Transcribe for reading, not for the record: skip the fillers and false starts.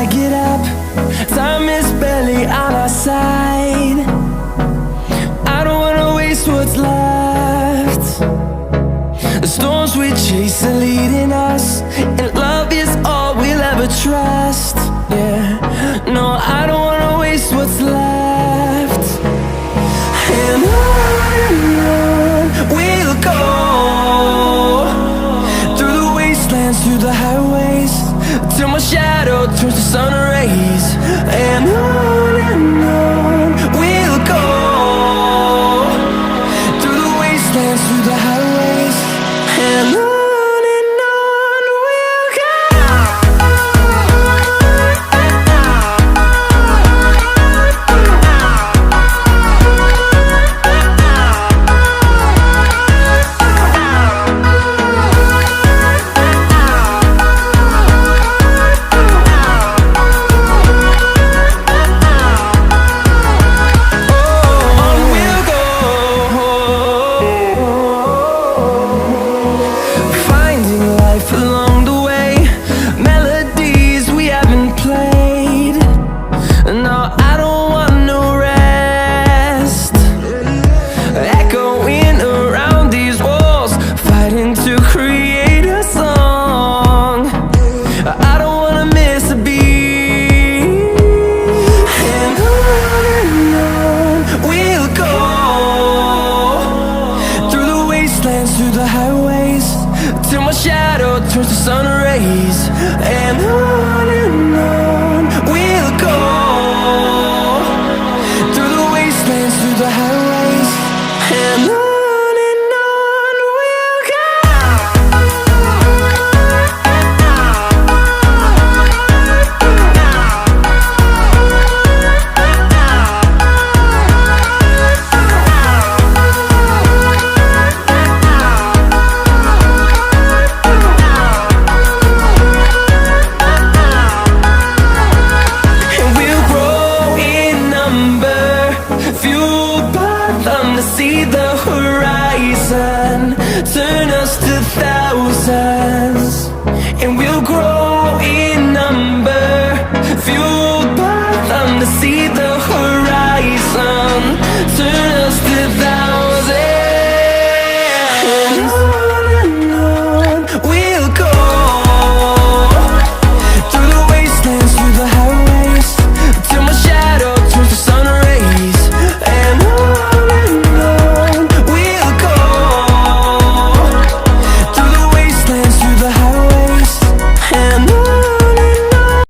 I get up, time is barely on our side. I don't wanna waste what's left. The storms we chase are leading us, and love is all we'll ever trust. Yeah, no, I don't wanna waste what's left. And on we'll go, through the wastelands, through the highways, till my shadow turns to sun rays. And on we'll go, through the wastelands, through the highways, and on we'll go. Through the highways, till my shadow turns to sun rays. And on we'll go, through the wastelands, through the highways, and on we'll go. See the horizon, turn us to thousands.